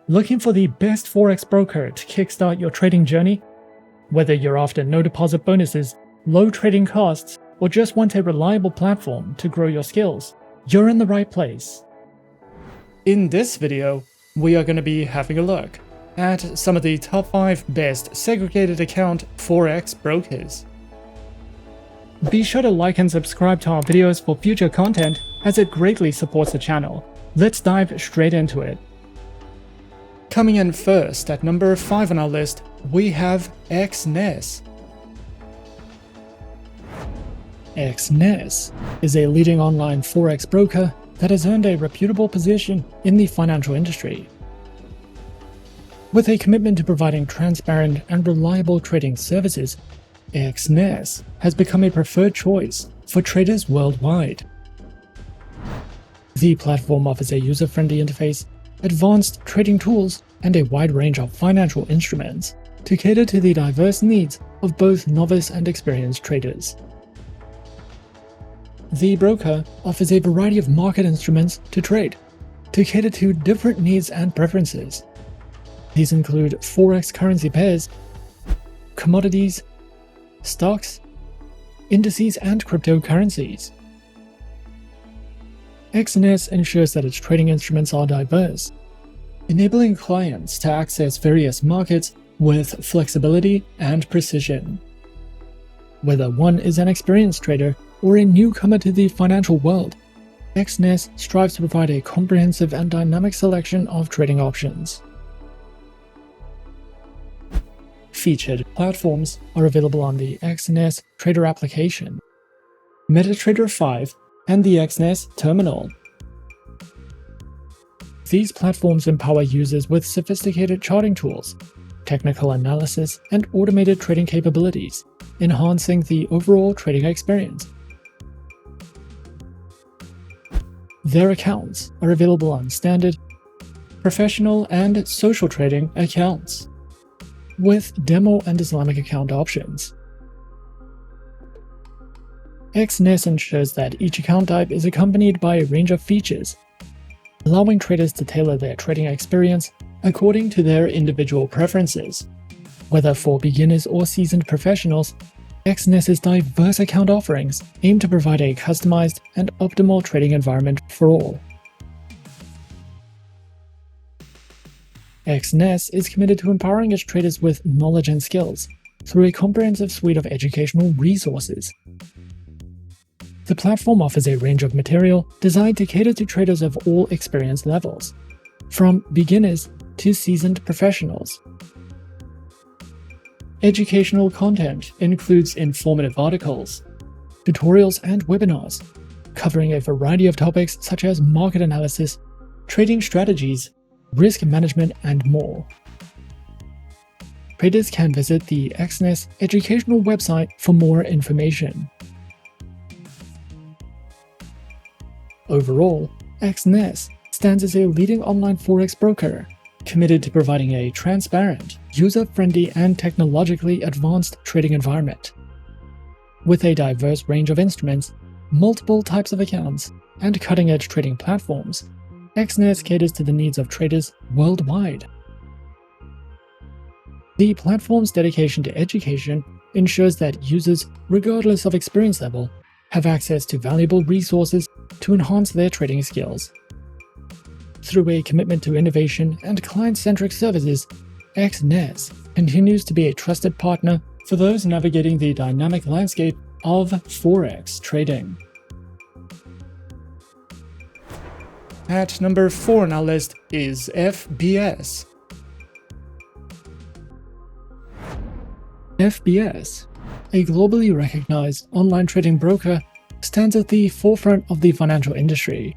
Looking for the best Forex broker to kickstart your trading journey? Whether you're after no deposit bonuses, low trading costs, or just want a reliable platform to grow your skills, you're in the right place. In this video, we are going to be having a look at some of the top 5 best segregated account Forex brokers. Be sure to like and subscribe to our videos for future content, as it greatly supports the channel. Let's dive straight into it. Coming in first at number 5 on our list, we have Exness. Exness is a leading online Forex broker that has earned a reputable position in the financial industry. With a commitment to providing transparent and reliable trading services, Exness has become a preferred choice for traders worldwide. The platform offers a user-friendly interface, advanced trading tools, and a wide range of financial instruments to cater to the diverse needs of both novice and experienced traders. The broker offers a variety of market instruments to trade, to cater to different needs and preferences. These include Forex currency pairs, commodities, stocks, indices, and cryptocurrencies. Exness ensures that its trading instruments are diverse, enabling clients to access various markets with flexibility and precision. Whether one is an experienced trader or a newcomer to the financial world, Exness strives to provide a comprehensive and dynamic selection of trading options. Featured platforms are available on the Exness Trader application, MetaTrader 5, and the Exness Terminal. These platforms empower users with sophisticated charting tools, technical analysis, and automated trading capabilities, enhancing the overall trading experience. Their accounts are available on standard, professional, and social trading accounts, with demo and Islamic account options. Exness ensures that each account type is accompanied by a range of features, allowing traders to tailor their trading experience according to their individual preferences. Whether for beginners or seasoned professionals, Exness's diverse account offerings aim to provide a customized and optimal trading environment for all. Exness is committed to empowering its traders with knowledge and skills through a comprehensive suite of educational resources. The platform offers a range of material designed to cater to traders of all experience levels, from beginners to seasoned professionals. Educational content includes informative articles, tutorials, and webinars, covering a variety of topics such as market analysis, trading strategies, risk management, and more. Traders can visit the Exness educational website for more information. Overall, Exness stands as a leading online Forex broker, committed to providing a transparent, user-friendly, and technologically advanced trading environment. With a diverse range of instruments, multiple types of accounts, and cutting-edge trading platforms, Exness caters to the needs of traders worldwide. The platform's dedication to education ensures that users, regardless of experience level, have access to valuable resources to enhance their trading skills. Through a commitment to innovation and client-centric services, Exness continues to be a trusted partner for those navigating the dynamic landscape of Forex trading. At number 4 on our list is FBS. FBS, a globally recognized online trading broker, stands at the forefront of the financial industry,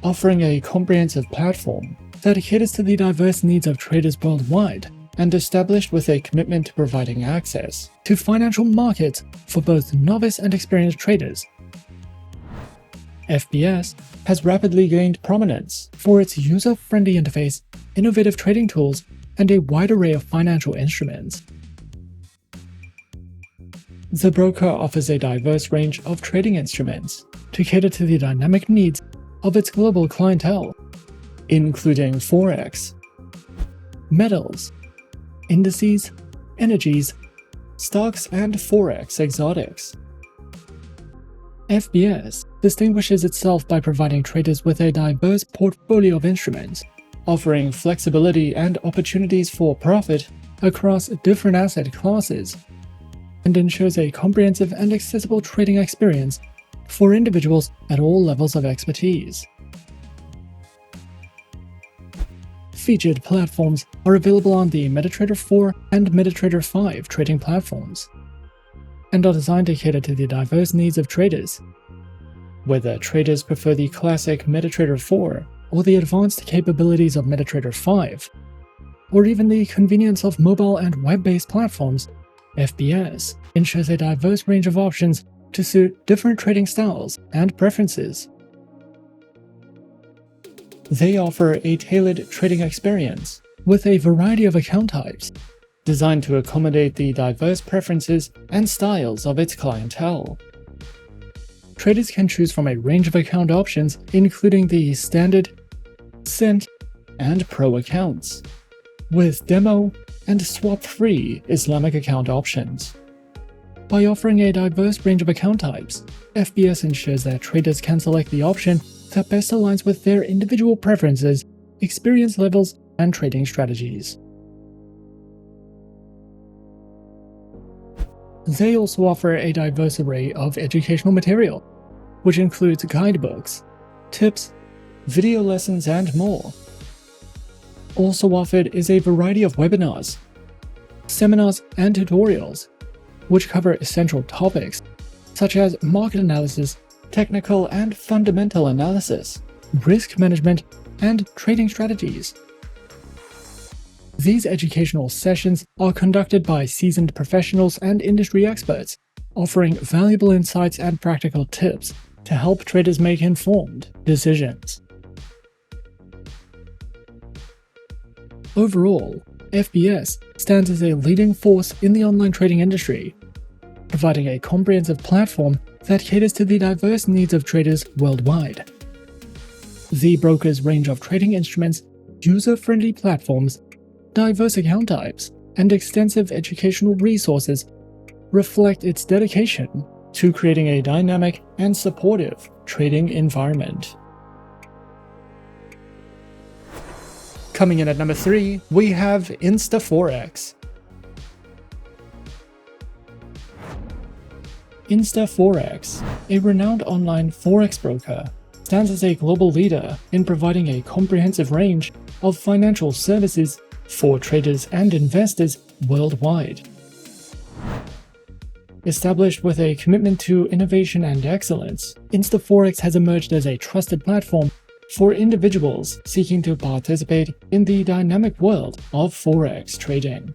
offering a comprehensive platform that caters to the diverse needs of traders worldwide and established with a commitment to providing access to financial markets for both novice and experienced traders. FBS has rapidly gained prominence for its user-friendly interface, innovative trading tools, and a wide array of financial instruments. The broker offers a diverse range of trading instruments to cater to the dynamic needs of its global clientele, including Forex, metals, indices, energies, stocks, and Forex exotics. FBS distinguishes itself by providing traders with a diverse portfolio of instruments, offering flexibility and opportunities for profit across different asset classes, and ensures a comprehensive and accessible trading experience for individuals at all levels of expertise. Featured platforms are available on the MetaTrader 4 and MetaTrader 5 trading platforms, and are designed to cater to the diverse needs of traders. Whether traders prefer the classic MetaTrader 4 or the advanced capabilities of MetaTrader 5, or even the convenience of mobile and web-based platforms, FBS ensures a diverse range of options to suit different trading styles and preferences. They offer a tailored trading experience with a variety of account types, designed to accommodate the diverse preferences and styles of its clientele. Traders can choose from a range of account options, including the Standard, Cent, and Pro accounts, with demo and swap-free Islamic account options. By offering a diverse range of account types, FBS ensures that traders can select the option that best aligns with their individual preferences, experience levels, and trading strategies. They also offer a diverse array of educational material, which includes guidebooks, tips, video lessons, and more. Also offered is a variety of webinars, seminars, and tutorials, which cover essential topics such as market analysis, technical and fundamental analysis, risk management, and trading strategies. These educational sessions are conducted by seasoned professionals and industry experts, offering valuable insights and practical tips to help traders make informed decisions. Overall, FBS stands as a leading force in the online trading industry, providing a comprehensive platform that caters to the diverse needs of traders worldwide. The broker's range of trading instruments, user-friendly platforms, diverse account types, and extensive educational resources reflect its dedication to creating a dynamic and supportive trading environment. Coming in at number 3, we have InstaForex. InstaForex, a renowned online Forex broker, stands as a global leader in providing a comprehensive range of financial services for traders and investors worldwide. Established with a commitment to innovation and excellence, InstaForex has emerged as a trusted platform for individuals seeking to participate in the dynamic world of Forex trading.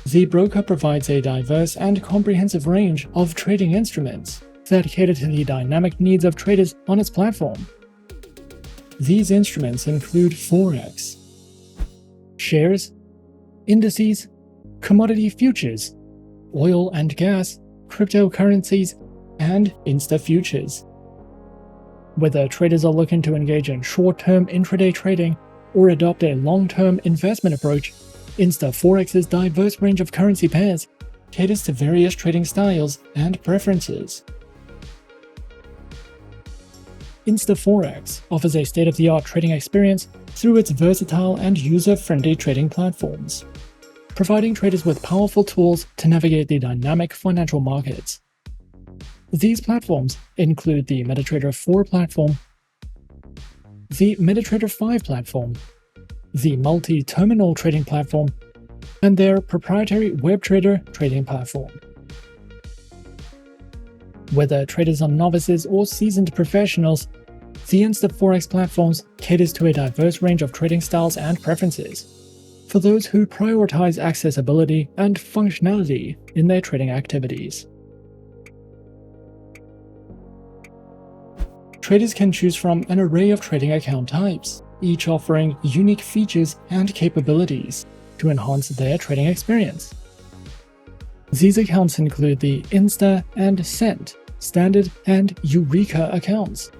The broker provides a diverse and comprehensive range of trading instruments that cater to the dynamic needs of traders on its platform. These instruments include Forex, shares, indices, commodity futures, oil and gas, cryptocurrencies, and Insta futures. Whether traders are looking to engage in short-term intraday trading or adopt a long-term investment approach, InstaForex's diverse range of currency pairs caters to various trading styles and preferences. InstaForex offers a state-of-the-art trading experience through its versatile and user-friendly trading platforms, providing traders with powerful tools to navigate the dynamic financial markets. These platforms include the MetaTrader 4 platform, the MetaTrader 5 platform, the multi-terminal trading platform, and their proprietary WebTrader trading platform. Whether traders are novices or seasoned professionals, the InstaForex platforms caters to a diverse range of trading styles and preferences for those who prioritize accessibility and functionality in their trading activities. Traders can choose from an array of trading account types, each offering unique features and capabilities to enhance their trading experience. These accounts include the Insta and Cent, Standard and Eureka accounts,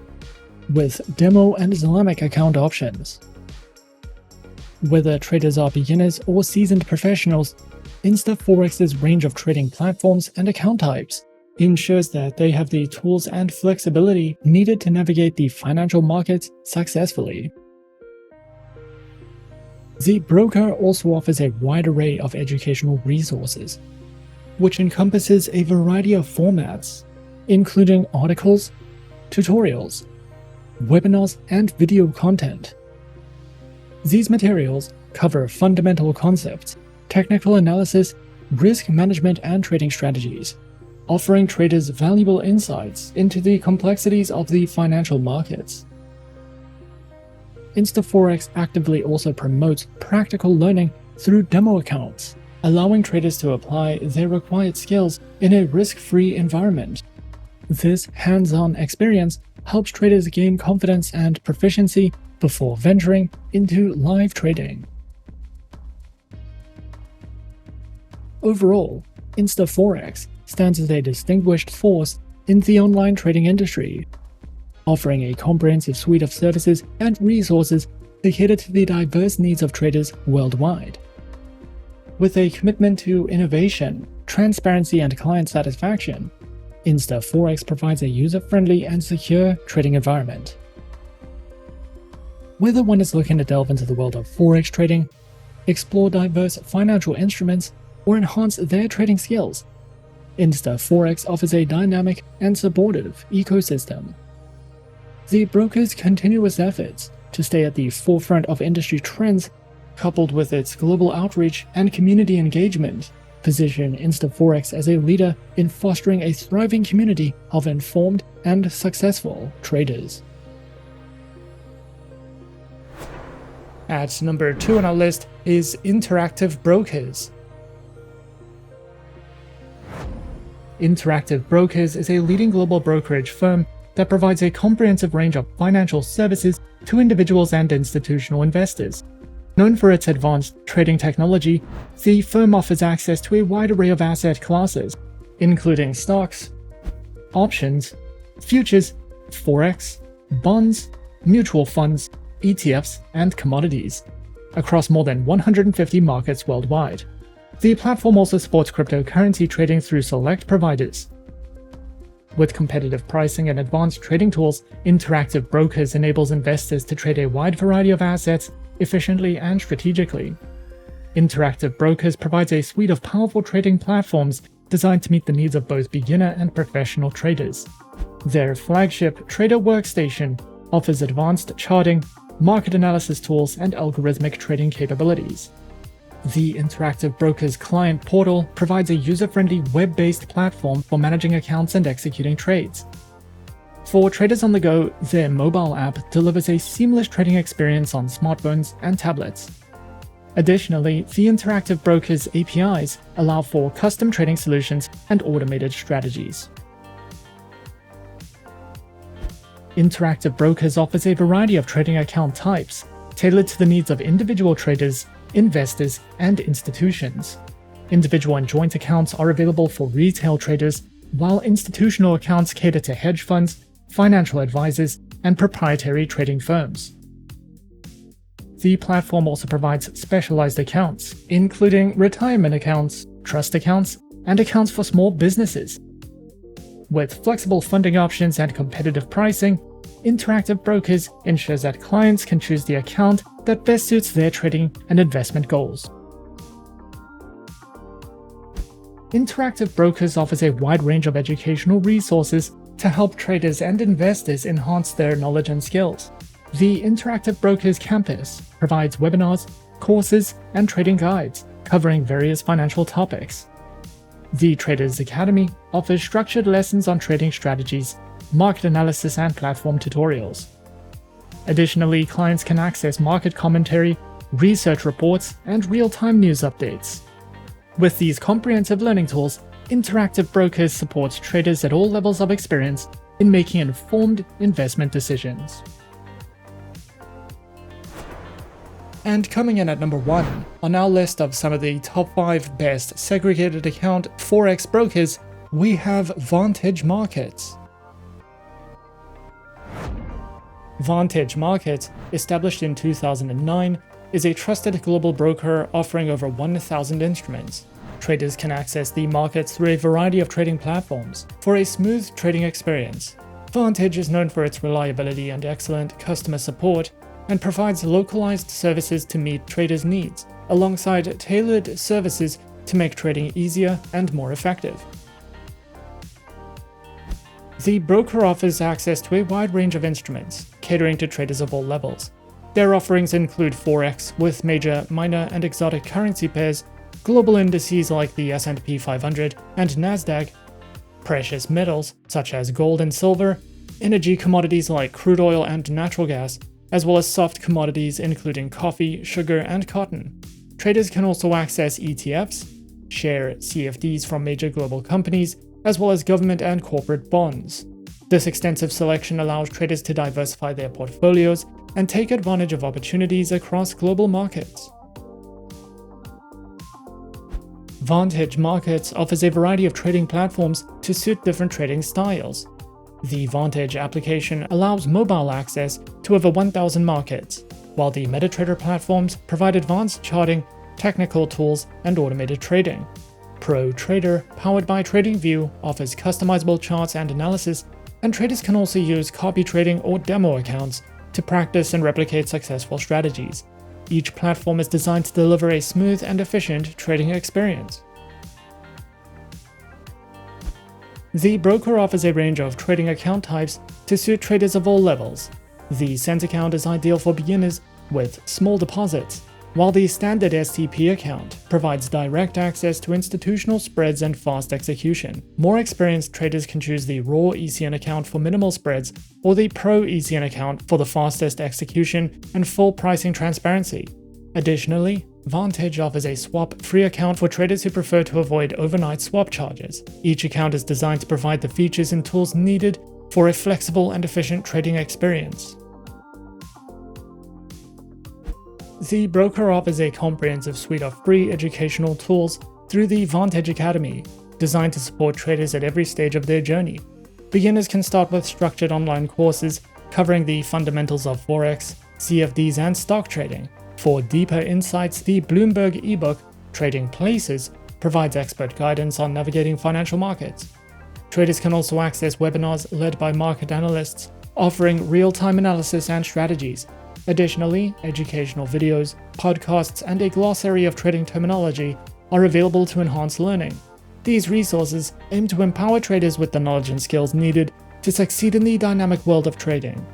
with demo and Islamic account options. Whether traders are beginners or seasoned professionals, InstaForex's range of trading platforms and account types ensures that they have the tools and flexibility needed to navigate the financial markets successfully. The broker also offers a wide array of educational resources, which encompasses a variety of formats, including articles, tutorials, webinars, and video content. These materials cover fundamental concepts, technical analysis, risk management, and trading strategies, offering traders valuable insights into the complexities of the financial markets. InstaForex actively also promotes practical learning through demo accounts, allowing traders to apply their required skills in a risk-free environment. This hands-on experience helps traders gain confidence and proficiency before venturing into live trading. Overall, InstaForex stands as a distinguished force in the online trading industry, offering a comprehensive suite of services and resources to cater to the diverse needs of traders worldwide. With a commitment to innovation, transparency, and client satisfaction, InstaForex provides a user-friendly and secure trading environment. Whether one is looking to delve into the world of Forex trading, explore diverse financial instruments, or enhance their trading skills, InstaForex offers a dynamic and supportive ecosystem. The broker's continuous efforts to stay at the forefront of industry trends, coupled with its global outreach and community engagement, position InstaForex as a leader in fostering a thriving community of informed and successful traders. At number 2 on our list is Interactive Brokers. Interactive Brokers is a leading global brokerage firm that provides a comprehensive range of financial services to individuals and institutional investors. Known for its advanced trading technology, the firm offers access to a wide array of asset classes, including stocks, options, futures, forex, bonds, mutual funds, ETFs, and commodities, across more than 150 markets worldwide. The platform also supports cryptocurrency trading through select providers. With competitive pricing and advanced trading tools, Interactive Brokers enables investors to trade a wide variety of assets efficiently and strategically. Interactive Brokers provides a suite of powerful trading platforms designed to meet the needs of both beginner and professional traders. Their flagship Trader Workstation offers advanced charting, market analysis tools, and algorithmic trading capabilities. The Interactive Brokers client portal provides a user-friendly web-based platform for managing accounts and executing trades. For traders on the go, their mobile app delivers a seamless trading experience on smartphones and tablets. Additionally, the Interactive Brokers APIs allow for custom trading solutions and automated strategies. Interactive Brokers offers a variety of trading account types, tailored to the needs of individual traders, investors, and institutions. Individual and joint accounts are available for retail traders, while institutional accounts cater to hedge funds, financial advisors, and proprietary trading firms. The platform also provides specialized accounts, including retirement accounts, trust accounts, and accounts for small businesses. With flexible funding options and competitive pricing, Interactive Brokers ensures that clients can choose the account that best suits their trading and investment goals. Interactive Brokers offers a wide range of educational resources to help traders and investors enhance their knowledge and skills. The Interactive Brokers campus provides webinars, courses, and trading guides covering various financial topics. The Traders Academy offers structured lessons on trading strategies, market analysis, and platform tutorials. Additionally, clients can access market commentary, research reports, and real-time news updates. With these comprehensive learning tools, Interactive Brokers supports traders at all levels of experience in making informed investment decisions. And coming in at number 1 on our list of some of the top 5 best segregated account Forex brokers, we have Vantage Markets. Vantage Markets, established in 2009, is a trusted global broker offering over 1,000 instruments. Traders can access the markets through a variety of trading platforms for a smooth trading experience. Vantage is known for its reliability and excellent customer support and provides localized services to meet traders' needs, alongside tailored services to make trading easier and more effective. The broker offers access to a wide range of instruments, catering to traders of all levels. Their offerings include Forex with major, minor, and exotic currency pairs, global indices like the S&P 500 and Nasdaq, precious metals such as gold and silver, energy commodities like crude oil and natural gas, as well as soft commodities including coffee, sugar, and cotton. Traders can also access ETFs, share CFDs from major global companies, as well as government and corporate bonds. This extensive selection allows traders to diversify their portfolios and take advantage of opportunities across global markets. Vantage Markets offers a variety of trading platforms to suit different trading styles. The Vantage application allows mobile access to over 1,000 markets, while the MetaTrader platforms provide advanced charting, technical tools, and automated trading. Pro Trader, powered by TradingView, offers customizable charts and analysis, and traders can also use copy trading or demo accounts to practice and replicate successful strategies. Each platform is designed to deliver a smooth and efficient trading experience. The broker offers a range of trading account types to suit traders of all levels. The Sense account is ideal for beginners with small deposits, while the standard STP account provides direct access to institutional spreads and fast execution. More experienced traders can choose the Raw ECN account for minimal spreads or the Pro ECN account for the fastest execution and full pricing transparency. Additionally, Vantage offers a swap-free account for traders who prefer to avoid overnight swap charges. Each account is designed to provide the features and tools needed for a flexible and efficient trading experience. The broker offers a comprehensive suite of free educational tools through the Vantage Academy, designed to support traders at every stage of their journey. Beginners can start with structured online courses covering the fundamentals of Forex, CFDs, and stock trading. For deeper insights, the Bloomberg ebook, Trading Places, provides expert guidance on navigating financial markets. Traders can also access webinars led by market analysts, offering real-time analysis and strategies. Additionally, educational videos, podcasts, and a glossary of trading terminology are available to enhance learning. These resources aim to empower traders with the knowledge and skills needed to succeed in the dynamic world of trading.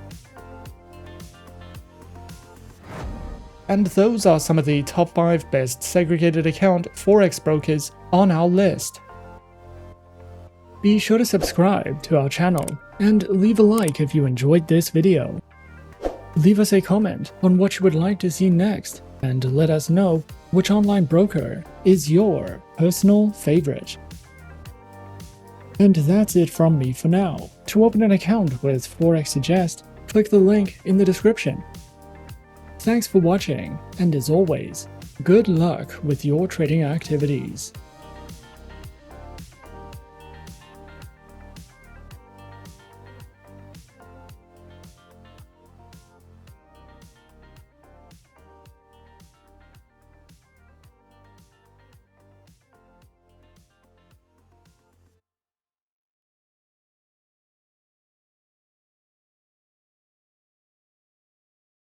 And those are some of the top 5 best segregated account Forex brokers on our list. Be sure to subscribe to our channel and leave a like if you enjoyed this video. Leave us a comment on what you would like to see next, and let us know which online broker is your personal favorite. And that's it from me for now. To open an account with Forexsuggest, click the link in the description. Thanks for watching, and as always, good luck with your trading activities.